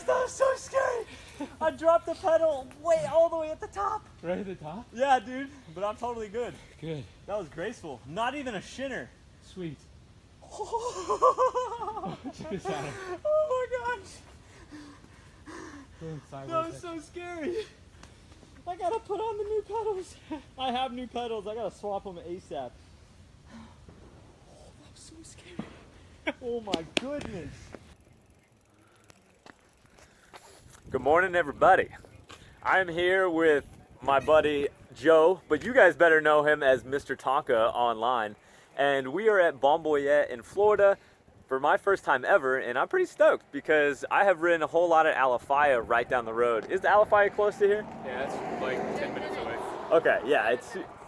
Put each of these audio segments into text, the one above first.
Christ, that was so scary. I dropped the pedal all the way at the top. Right at the top? Yeah, dude. But I'm totally good. Good. That was graceful. Not even a shinner. Sweet. Oh my gosh. That was so scary. I gotta put on the new pedals. I have new pedals. I gotta swap them ASAP. Oh, that was so scary. Oh my goodness. Good morning, everybody. I'm here with my buddy Joe, but you guys better know him as Mr. Tonka online. And we are at Boyette in Florida for my first time ever, and I'm pretty stoked because I have ridden a whole lot of Alafaya right down the road. Is the Alafaya close to here? Yeah, it's like 10 minutes away. Okay, yeah,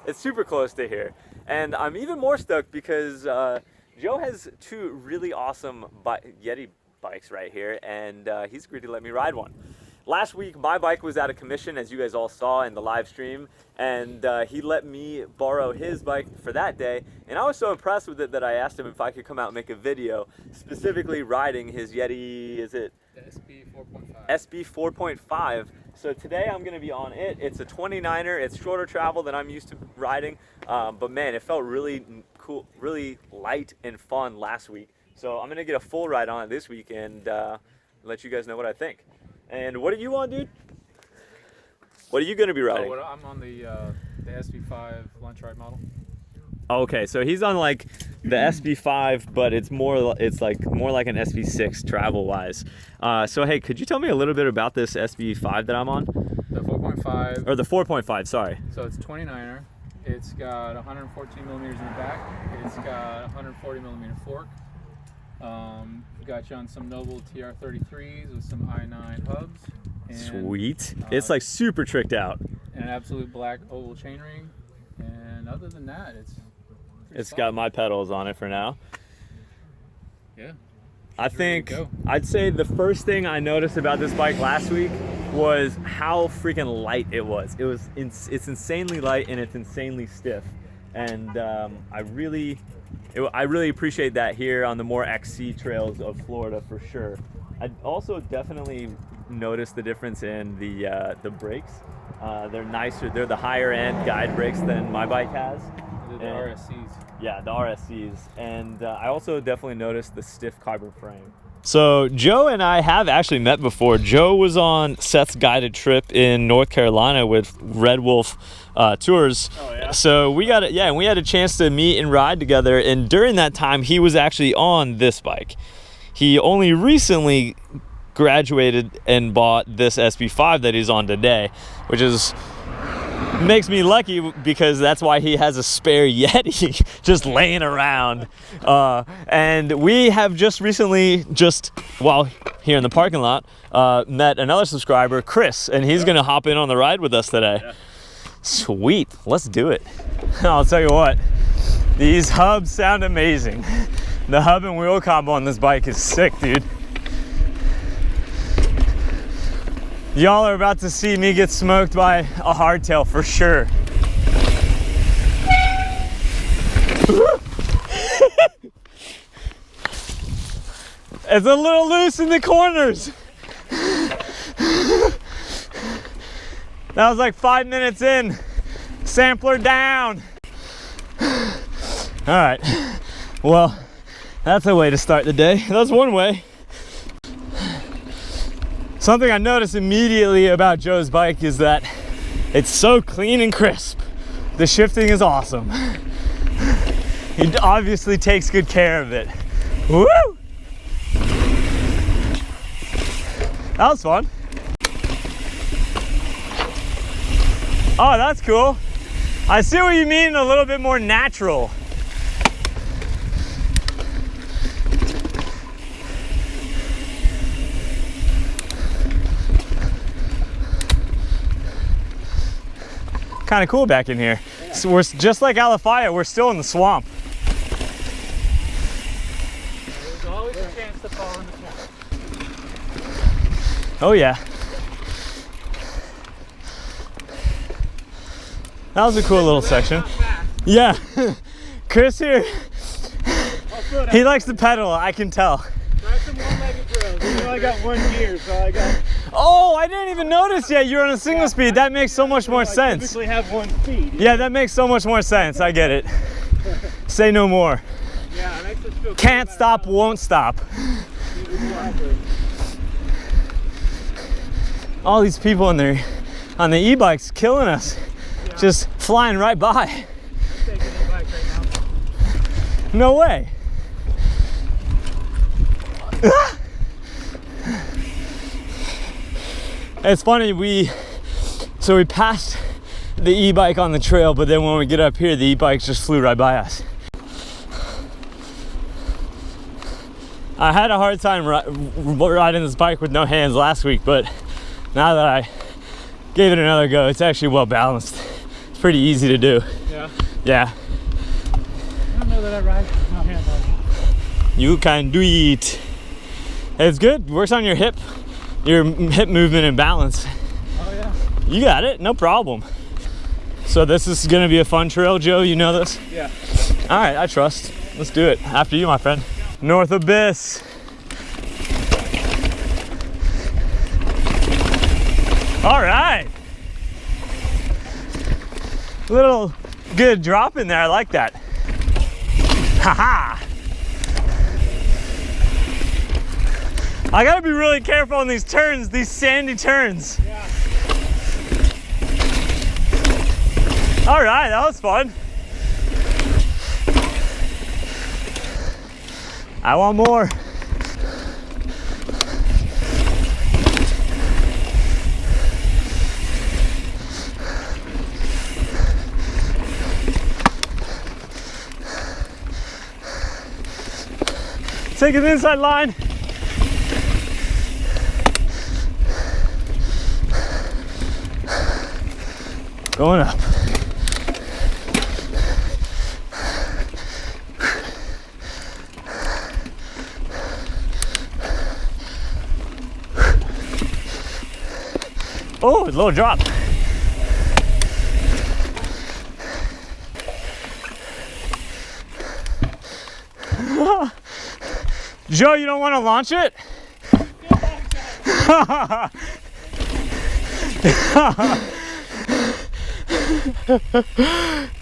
it's super close to here. And I'm even more stoked because Joe has two really awesome Yeti bikes right here, and he's agreed to let me ride one. Last week, my bike was out of commission, as you guys all saw in the live stream, and he let me borrow his bike for that day, and I was so impressed with it that I asked him if I could come out and make a video, specifically riding his Yeti, is it? The SB 4.5. SB 4.5. So today I'm going to be on it. It's a 29er. It's shorter travel than I'm used to riding, but man, it felt really cool, really light and fun last week. So I'm going to get a full ride on it this week and let you guys know what I think. And what are you on, dude? What are you going to be riding? Oh, I'm on the SB5 lunch ride model. Okay, so he's on like the SB5, but it's more like an SB6 travel-wise. So hey, could you tell me a little bit about this SB5 that I'm on? The 4.5. Or the 4.5, sorry. So it's 29er. It's got 114 millimeters in the back. It's got 140 millimeter fork. Got you on some Noble TR33s with some i9 hubs. And, sweet. It's like super tricked out. And an absolute black oval chainring. And other than that, it's got my pedals on it for now. Yeah. I think I'd say the first thing I noticed about this bike last week was how freaking light it was. It's insanely light and it's insanely stiff. And I really appreciate that here on the more XC trails of Florida for sure. I also definitely noticed the difference in the brakes. They're nicer. They're the higher end guide brakes than my bike has. The RSCs. Yeah, the RSCs. And I also definitely noticed the stiff carbon frame. So Joe and I have actually met before. Joe was on Seth's guided trip in North Carolina with Red Wolf Tours. Oh, yeah? So we had a chance to meet and ride together. And during that time, he was actually on this bike. He only recently graduated and bought this SB5 that he's on today, which makes me lucky because that's why he has a spare Yeti just laying around. And we have just recently, while here in the parking lot, met another subscriber, Chris, and he's gonna hop in on the ride with us today. Yeah. Sweet, let's do it. I'll tell you what, these hubs sound amazing. The hub and wheel combo on this bike is sick, dude. Y'all are about to see me get smoked by a hardtail for sure. It's a little loose in the corners. That was like 5 minutes in. Sampler down. All right, well, that's a way to start the day. That's one way. Something I noticed immediately about Joe's bike is that it's so clean and crisp. The shifting is awesome. He obviously takes good care of it. Woo! That was fun. Oh, that's cool. I see what you mean, a little bit more natural. Kind of cool back in here. Yeah. So we're just like Alafaya, we're still in the swamp. There's always a chance to fall in the swamp. Oh yeah. That was a cool little section. Yeah. Chris here, he likes to pedal, I can tell. Try some one-legged drills. You know I got one gear, so I got... Oh, I didn't even notice yet. You're on a single speed. That makes so much more sense. I typically have one speed. Yeah, that makes so much more sense. I get it. Say no more. Yeah, it makes us feel good. Can't stop, won't stop. All these people on the e-bikes killing us. Yeah. Just flying right by. Taking an e-bike right now. No way. It's funny, we passed the e-bike on the trail, but then when we get up here, the e-bikes just flew right by us. I had a hard time riding this bike with no hands last week, but now that I gave it another go, it's actually well balanced. It's pretty easy to do. Yeah? Yeah. I don't know that I ride with no hands on. You can do it. It's good. Works on your hip movement and balance. Oh yeah. You got it. No problem. So this is gonna be a fun trail, Joe. You know this? Yeah. All right, I trust. Let's do it. After you, my friend. North Abyss. All right. Little good drop in there. I like that. Haha. I gotta be really careful on these turns, these sandy turns. Yeah. All right, that was fun. I want more. Take an inside line. Going up. Oh, a little drop. Joe, you don't want to launch it?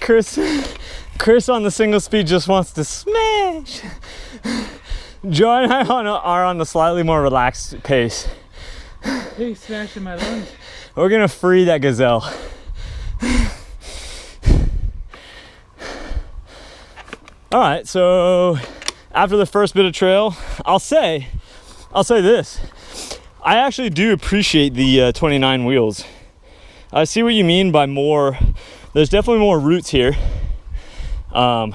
Chris on the single speed just wants to smash. Joe and I are on the slightly more relaxed pace. He's smashing my lungs. We're gonna free that gazelle. All right, so after the first bit of trail, I'll say this. I actually do appreciate the 29 wheels. I see what you mean by more. There's definitely more roots here. I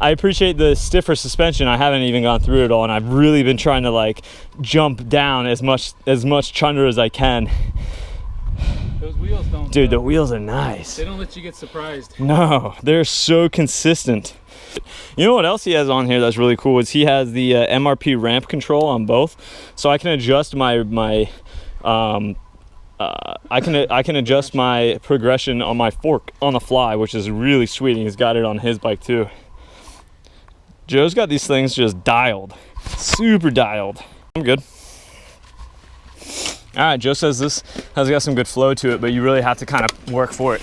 appreciate the stiffer suspension. I haven't even gone through it all, and I've really been trying to like jump down as much chunder as I can. Those wheels don't. Dude, the wheels are nice. They don't let you get surprised. No, they're so consistent. You know what else he has on here that's really cool is he has the MRP ramp control on both, so I can adjust I can adjust my progression on my fork on the fly, which is really sweet. And he's got it on his bike too. Joe's got these things just dialed, super dialed. I'm good. All right, Joe says this has got some good flow to it, but you really have to kind of work for it.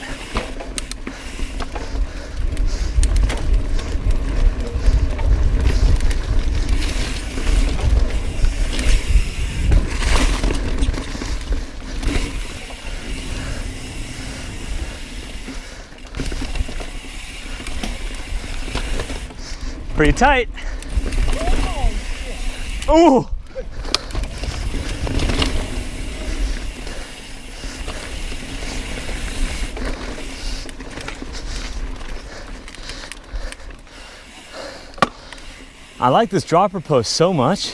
Pretty tight. Ooh. I like this dropper post so much.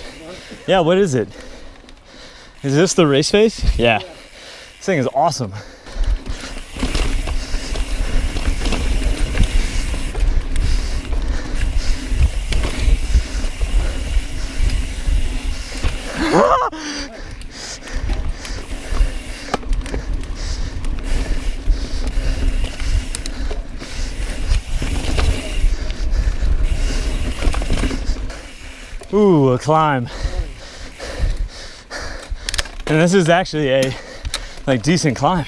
Yeah, what is it? Is this the race face? Yeah. This thing is awesome. Ooh, a climb. And this is actually a like decent climb.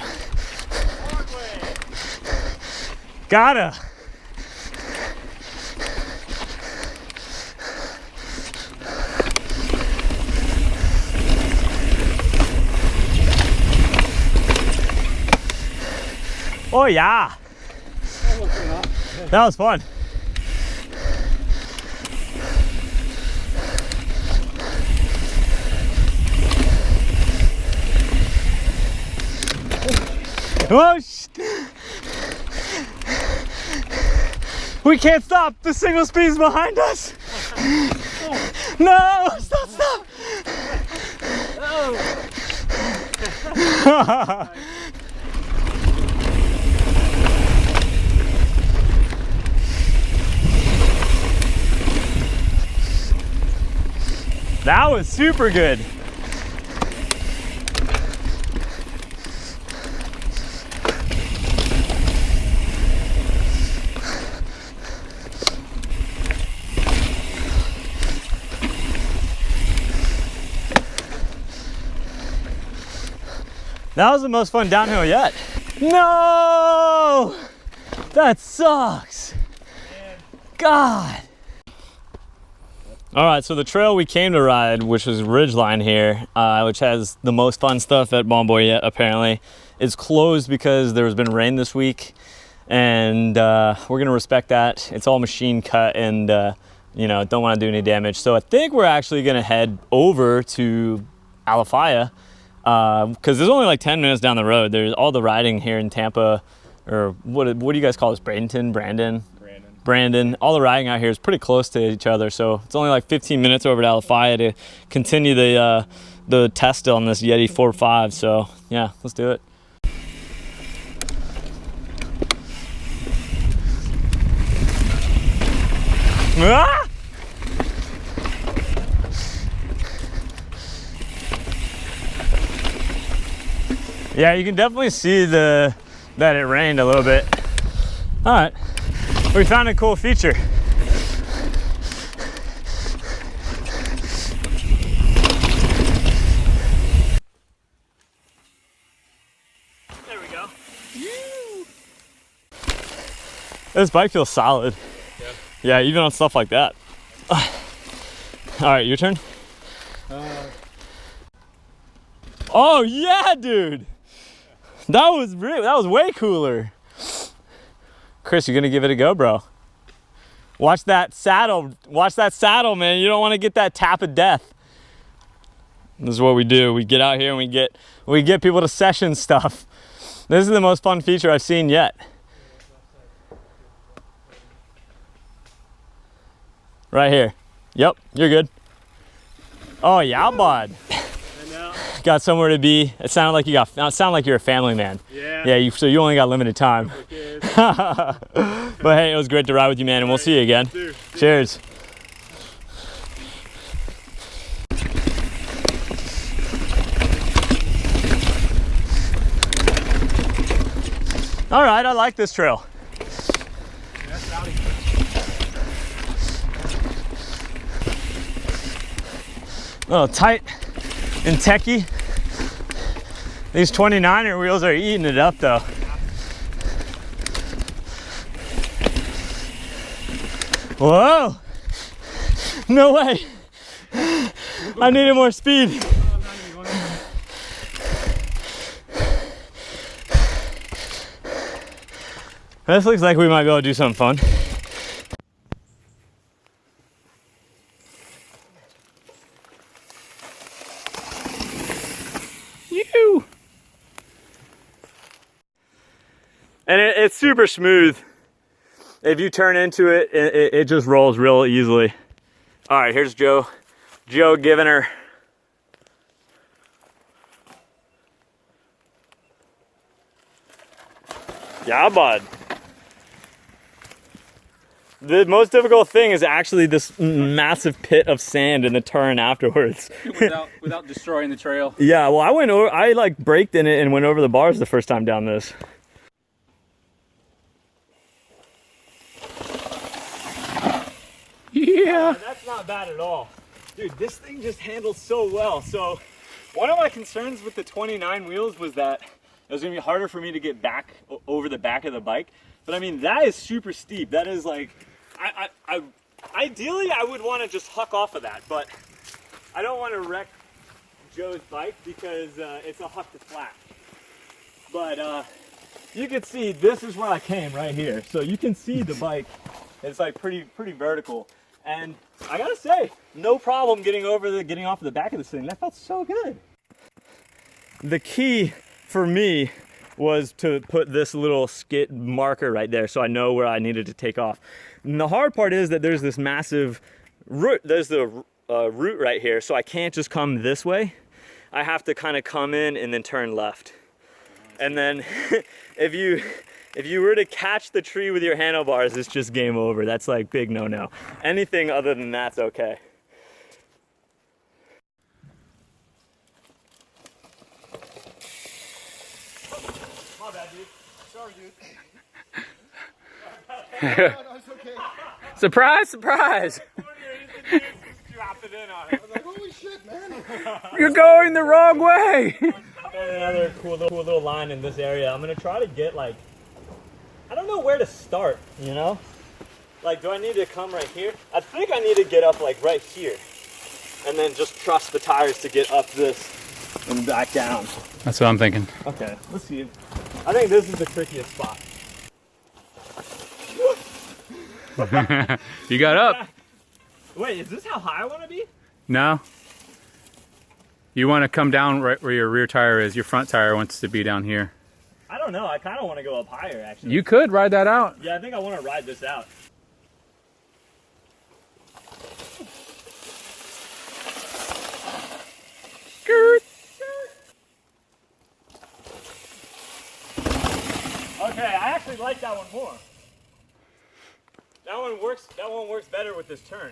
Gotta. Oh yeah. That was fun. Oh, we can't stop. The single speed's behind us. No, stop. No. That was super good. That was the most fun downhill yet. No! That sucks. God. All right, so the trail we came to ride, which was Ridgeline here, which has the most fun stuff at Boyette apparently, is closed because there's been rain this week, and we're gonna respect that. It's all machine cut, and you know, don't want to do any damage. So I think we're actually gonna head over to Alafaya, because there's only like 10 minutes down the road. There's all the riding here in Tampa, or what do you guys call this? Brandon. All the riding out here is pretty close to each other, so it's only like 15 minutes over to Alafaya to continue the test on this Yeti 4.5. So yeah, let's do it. Ah! Yeah, you can definitely see that it rained a little bit. All right, we found a cool feature. There we go. This bike feels solid. Yeah, even on stuff like that. All right, your turn. Oh yeah, dude. That was way cooler. Chris, you gonna give it a go, bro? Watch that saddle, man. You don't want to get that tap of death. This is what we do. We get out here and we get people to session stuff. This is the most fun feature I've seen yet. Right here. Yep, you're good. Oh yeah, bud. Got somewhere to be. It sounded like you're a family man. Yeah. So you only got limited time. But hey, it was great to ride with you, man, and we'll see you again. Cheers. All right, I like this trail. That's rowdy. A little tight and techie. These 29er wheels are eating it up though. Whoa! No way! I needed more speed. This looks like we might be able to do something fun. And it's super smooth. If you turn into it, it just rolls real easily. All right, here's Joe. Joe giving her. Yeah, bud. The most difficult thing is actually this massive pit of sand in the turn afterwards. without destroying the trail. Yeah, well, I like braked in it and went over the bars the first time down this. Yeah. That's not bad at all. Dude, this thing just handles so well. So One of my concerns with the 29 wheels was that it was gonna be harder for me to get back over the back of the bike. But I mean, that is super steep. That is like, ideally I would want to just huck off of that, but I don't want to wreck Joe's bike because it's a huck to flat. But you can see this is where I came right here. So you can see the bike. It's like pretty vertical. And I gotta say, no problem getting off of the back of this thing. That felt so good. The key for me was to put this little skid marker right there so I know where I needed to take off. And the hard part is that there's this massive root, there's the root right here, so I can't just come this way. I have to kind of come in and then turn left. And then if you were to catch the tree with your handlebars, it's just game over. That's like big no-no. Anything other than that's okay. My bad, dude. Sorry, dude. No, it's okay. Surprise, surprise! Dropped it in on it. I was like, holy shit, man. You're going the wrong way! Another cool little line in this area. I'm gonna try to get like, I don't know where to start, you know? Like, do I need to come right here? I think I need to get up like right here and then just trust the tires to get up this and back down. That's what I'm thinking. Okay, let's see. I think this is the trickiest spot. You got up. Wait, is this how high I want to be? No. You want to come down right where your rear tire is. Your front tire wants to be down here. I don't know. I kind of want to go up higher, actually. You could ride that out. Yeah, I think I want to ride this out. Skirt. Okay, I actually like that one more. That one works better with this turn.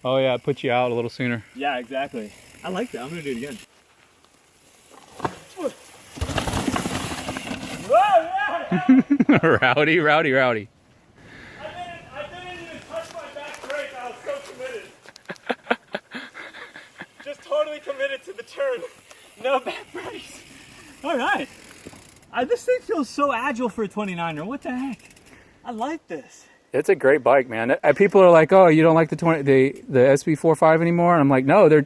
Oh yeah, it puts you out a little sooner. Yeah, exactly. I like that. I'm gonna do it again. Whoa, yeah. Rowdy. I didn't even touch my back brake. I was so committed. Just totally committed to the turn. No back brakes. All right. This thing feels so agile for a 29er. What the heck? I like this. It's a great bike, man. People are like, "Oh, you don't like the SB45 anymore?" And I'm like, "No,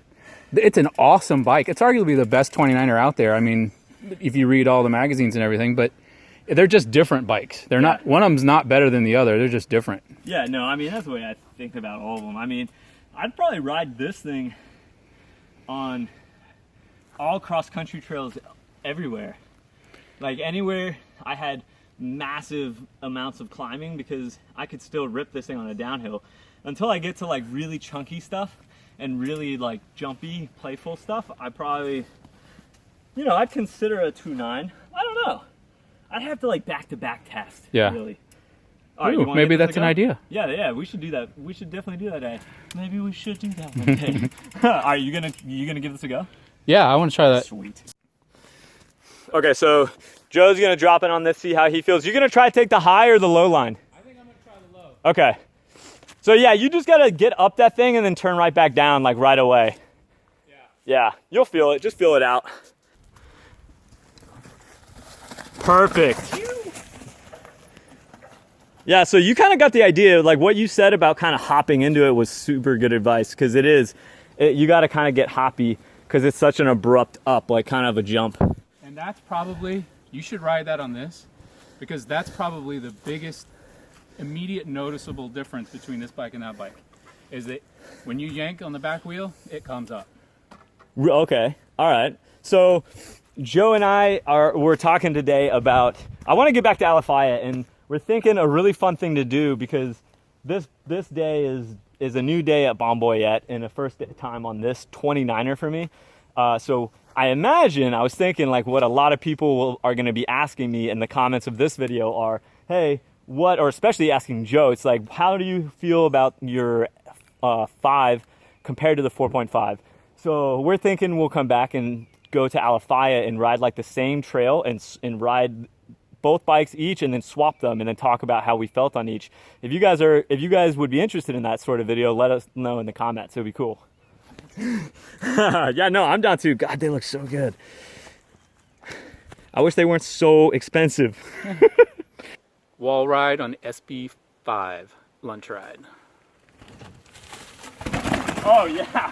it's an awesome bike. It's arguably the best 29er out there. I mean, if you read all the magazines and everything, but they're just different bikes. They're not, one of them's not better than the other. They're just different." Yeah, no, I mean, that's the way I think about all of them. I mean, I'd probably ride this thing on all cross-country trails everywhere. Like anywhere I had massive amounts of climbing, because I could still rip this thing on a downhill. Until I get to like really chunky stuff and really like jumpy, playful stuff, I probably, you know, I'd consider a 2.9. I don't know. I'd have to like back-to-back test. Yeah. Really. All right, Ooh, maybe that's an idea. Yeah, we should do that. We should definitely do that day. Maybe we should do that one day. All right, you gonna give this a go? Yeah, I want to try that. Sweet. Okay, so Joe's gonna drop in on this, see how he feels. You gonna try to take the high or the low line? I think I'm gonna try the low. Okay. So yeah, you just gotta get up that thing and then turn right back down, like right away. Yeah, you'll feel it. Just feel it out. Perfect. Yeah, so you kind of got the idea, like what you said about kind of hopping into it was super good advice, because you got to kind of get hoppy because it's such an abrupt up, like kind of a jump. And that's probably, you should ride that on this, because that's probably the biggest immediate noticeable difference between this bike and that bike, is that when you yank on the back wheel, it comes up. Okay, all right. So Joe and we're talking today about, I want to get back to Alafaya, and we're thinking a really fun thing to do, because this day is a new day at Balm Boyette and a first time on this 29er for me. So I was thinking like what a lot of people are going to be asking me in the comments of this video are, hey, or especially asking Joe, it's like, how do you feel about your 5 compared to the 4.5? So we're thinking we'll come back and go to Alafaya and ride like the same trail and ride both bikes each and then swap them and then talk about how we felt on each. If you guys would be interested in that sort of video, let us know in the comments. It would be cool. Yeah, no, I'm down too. God, they look so good. I wish they weren't so expensive. Wall ride on SB5 lunch ride. Oh yeah,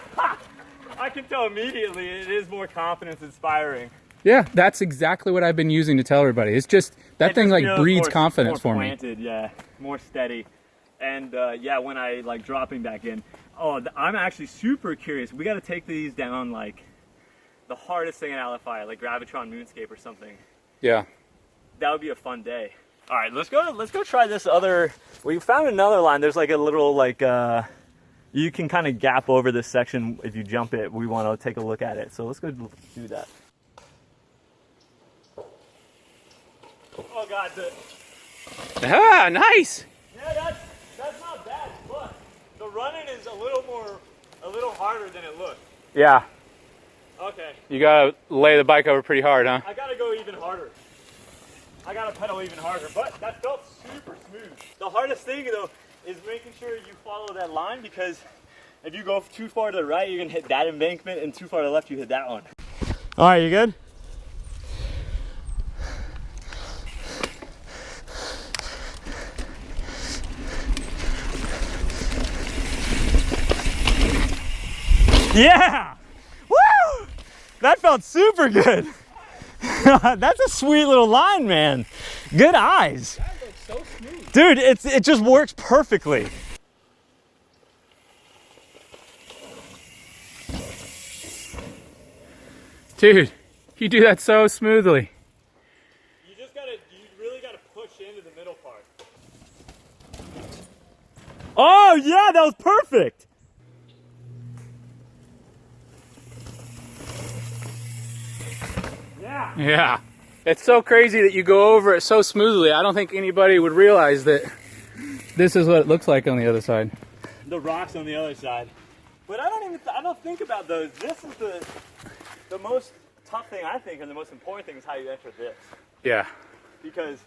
I can tell immediately it is more confidence inspiring. Yeah, that's exactly what I've been using to tell everybody. It's just, that thing like breeds confidence for me. Yeah, more steady. And yeah, when I like dropping back in, I'm actually super curious. We got to take these down like the hardest thing in LFI, like Gravitron Moonscape or something. Yeah. That would be a fun day. All right, let's go try this other. We found another line. There's like a little like you can kind of gap over this section if you jump it. We want to take a look at it. So let's go do that. Oh God, Ah, nice. Yeah, that's not bad. Look, the running is a little harder than it looks. Yeah. Okay. You gotta lay the bike over pretty hard, huh? I gotta go even harder. I gotta pedal even harder, but that felt super smooth. The hardest thing though is making sure you follow that line, because if you go too far to the right, you're gonna hit that embankment, and too far to the left, you hit that one. All right, you good? Yeah! Woo! That felt super good. That's a sweet little line, man. Good eyes. That looks so smooth. Dude, it just works perfectly. Dude, you do that so smoothly. You really gotta push into the middle part. Oh yeah, that was perfect. Yeah. Yeah. It's so crazy that you go over it so smoothly. I don't think anybody would realize that this is what it looks like on the other side. The rocks on the other side. But I don't think about those. This is the most tough thing, I think, and the most important thing is how you enter this. Yeah. Because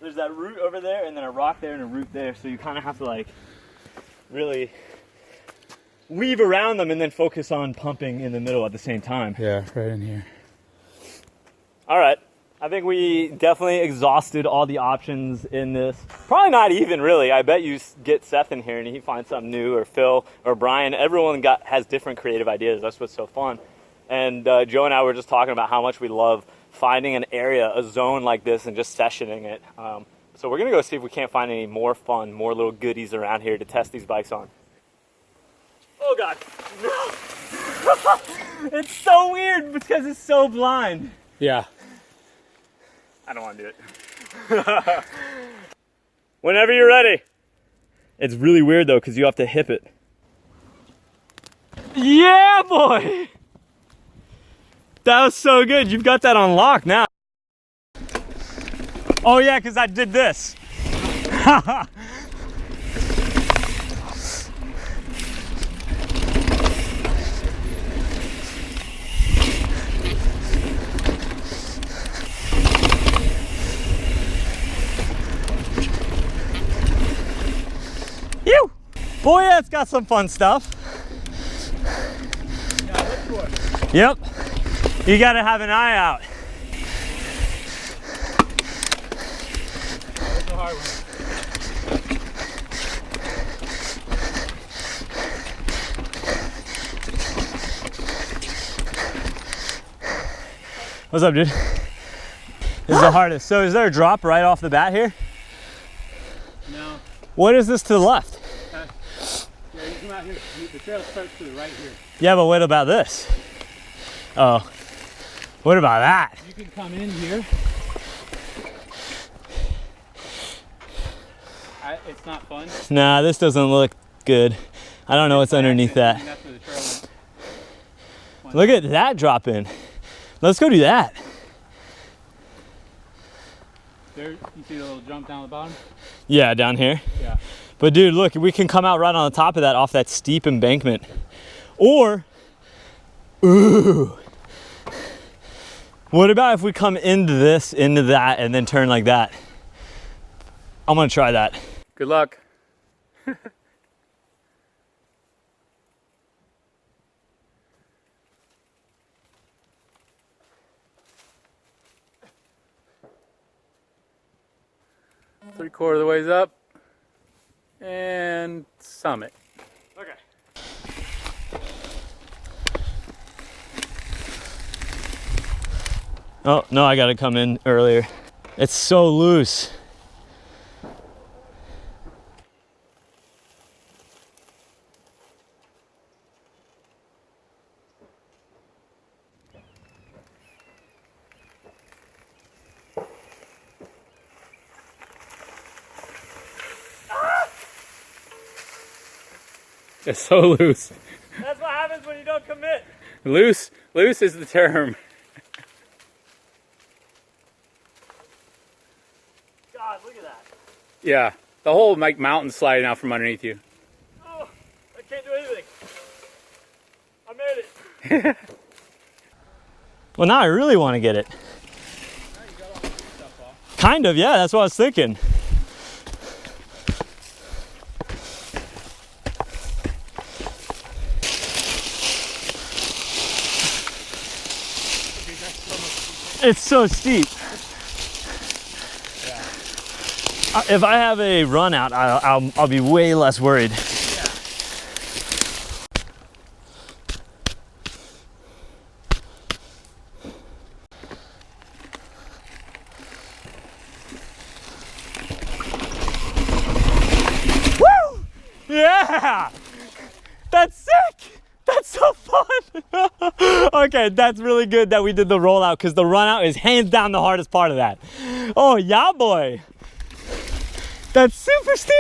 there's that root over there, and then a rock there, and a root there, so you kind of have to like really weave around them and then focus on pumping in the middle at the same time. Yeah, right in here. All right, I think we definitely exhausted all the options in this. Probably not even really. I bet you get Seth in here and he finds something new, or Phil or Brian. Everyone has different creative ideas. That's what's so fun. And Joe and I were just talking about how much we love finding an area, a zone like this, and just sessioning it. So we're gonna go see if we can't find any more fun, more little goodies around here to test these bikes on. Oh God, no. It's so weird because it's so blind. Yeah. I don't want to do it. Whenever you're ready. It's really weird though, because you have to hip it. Yeah, boy! That was so good. You've got that on lock now. Oh yeah, because I did this. Ew! Boy, yeah, it's got some fun stuff. Yeah, look for it. Yep. You gotta have an eye out. That's the hard one. What's up, dude? This is the hardest. So is there a drop right off the bat here? No. What is this to the left? Yeah, you come out here. The trail starts to the right here. Yeah, but what about this? Oh. What about that? You can come in here. It's not fun. Nah, this doesn't look good. I don't know what's underneath that. That's where the trail went. Look at that drop in. Let's go do that. There, you see the little jump down the bottom? Yeah, down here. Yeah. But dude, look, we can come out right on the top of that off that steep embankment. Or, ooh. What about if we come into this, into that, and then turn like that? I'm gonna try that. Good luck. 3/4 of the ways up. And summit. Okay. Oh, no, I gotta come in earlier. It's so loose. It's so loose. That's what happens when you don't commit. Loose is the term. God, look at that. Yeah, the whole like mountain sliding out from underneath you. Oh, I can't do anything. I made it. Well, now I really want to get it. Now you got all the stuff off. Kind of, yeah, that's what I was thinking. It's so steep. Yeah. If I have a run out, I'll be way less worried. Woo! Yeah! That's sick! That's so fun! Okay, that's really good that we did the rollout because the run out is hands down the hardest part of that. Oh, yeah, boy. That's super steep.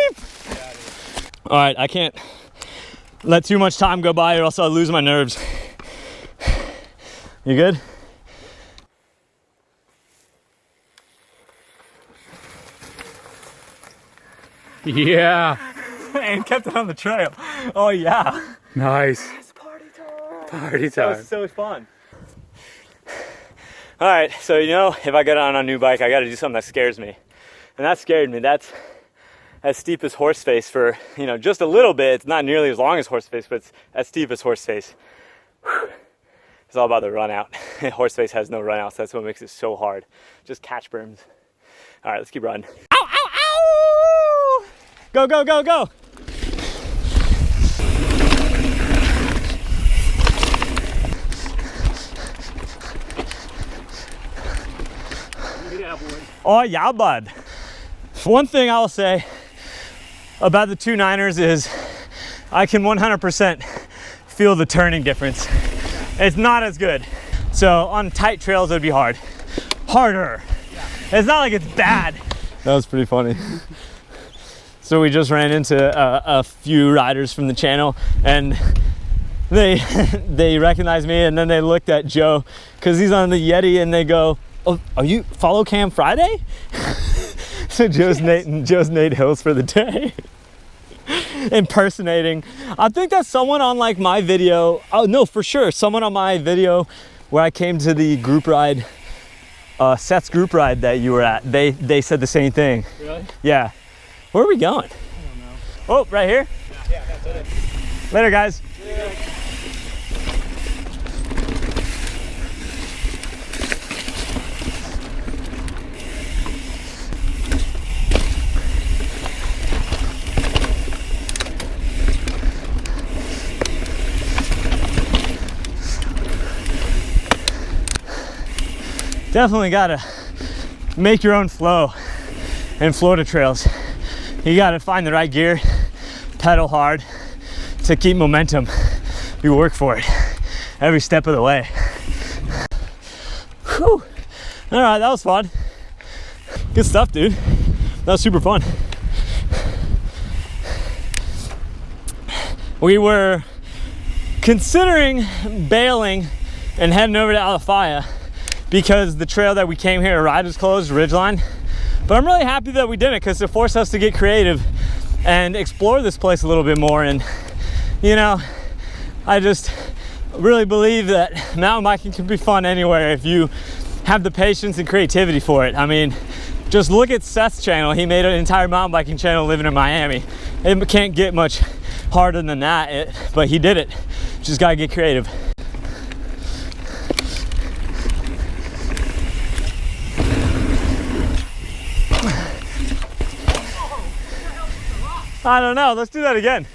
Yeah, it is. All right, I can't let too much time go by or else I'll lose my nerves. You good? Yeah. And kept it on the trail. Oh, yeah. Nice. It's party time. Party That time. was so fun. All right, so you know, if I get on a new bike, I got to do something that scares me. And that scared me. That's as steep as horse face for, you know, just a little bit. It's not nearly as long as horse face, but it's as steep as horse face. Whew. It's all about the run out. Horse face has no run outs. That's what makes it so hard. Just catch berms. All right, let's keep running. Ow, ow, ow! Go, go, go, go. Yeah, boy. Oh, yeah, bud. One thing I'll say about the 2.9ers is I can 100% feel the turning difference. It's not as good. So on tight trails, it'd be hard. Harder. Yeah. It's not like it's bad. That was pretty funny. So we just ran into a few riders from the channel and they recognized me and then they looked at Joe because he's on the Yeti and they go, "Oh, are you Follow Cam Friday?" So Joe's Nate Hills for the day. Impersonating. I think that's someone on like my video. Oh no, for sure. Someone on my video where I came to the group ride, Seth's group ride that you were at. They said the same thing. Really? Yeah. Where are we going? I don't know. Oh, right here? Yeah, that's it. Later, guys. Yeah. Definitely gotta make your own flow in Florida trails. You gotta find the right gear, pedal hard to keep momentum. You work for it every step of the way. Whew. All right, that was fun. Good stuff, dude. That was super fun. We were considering bailing and heading over to Alafaya because the trail that we came here to ride was closed, Ridgeline. But I'm really happy that we didn't because it forced us to get creative and explore this place a little bit more. And, you know, I just really believe that mountain biking can be fun anywhere if you have the patience and creativity for it. I mean, just look at Seth's channel. He made an entire mountain biking channel living in Miami. It can't get much harder than that, but he did it. Just gotta get creative. I don't know. Let's do that again.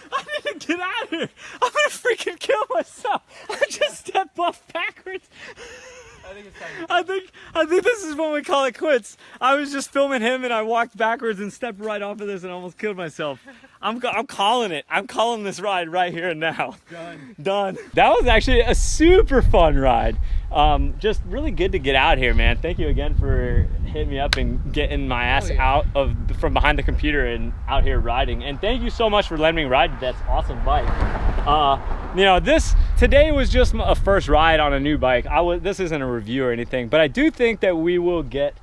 I need to get out of here. I'm gonna freaking kill myself. I just stepped off backwards. I think it's time. I think this is when we call it quits. I was just filming him and I walked backwards and stepped right off of this and almost killed myself. I'm calling it. I'm calling this ride right here and now. Done. That was actually a super fun ride. Just really good to get out here, man. Thank you again for hitting me up and getting my ass out from behind the computer and out here riding. And thank you so much for letting me ride that awesome bike. You know, today was just a first ride on a new bike. This isn't a review or anything, but I do think that we will get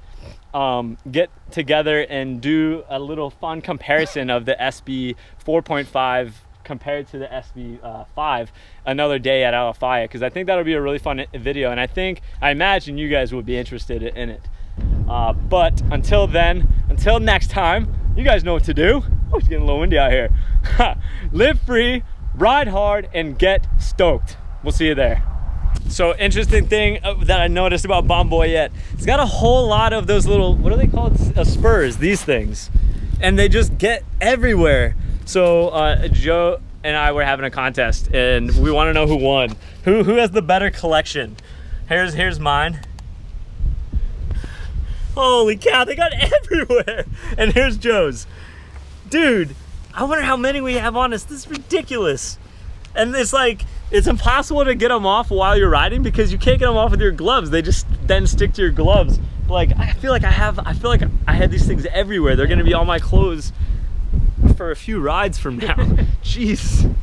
together and do a little fun comparison of the SB 4.5 compared to the SB 5 another day at Alafaya, because I think that'll be a really fun video, and I imagine you guys would be interested in it. But until next time, you guys know what to do. Oh, it's getting a little windy out here. Live free, ride hard, and get stoked. We'll see you there. So, interesting thing that I noticed about Balm Boyette, it's got a whole lot of those little, what are they called? Spurs, these things. And they just get everywhere. So Joe and I were having a contest and we want to know who won. Who has the better collection? Here's mine. Holy cow, they got everywhere. And here's Joe's. Dude, I wonder how many we have on us. This is ridiculous. And it's like, it's impossible to get them off while you're riding because you can't get them off with your gloves. They just then stick to your gloves. Like, I feel like I had these things everywhere. They're gonna be on my clothes for a few rides from now. Jeez.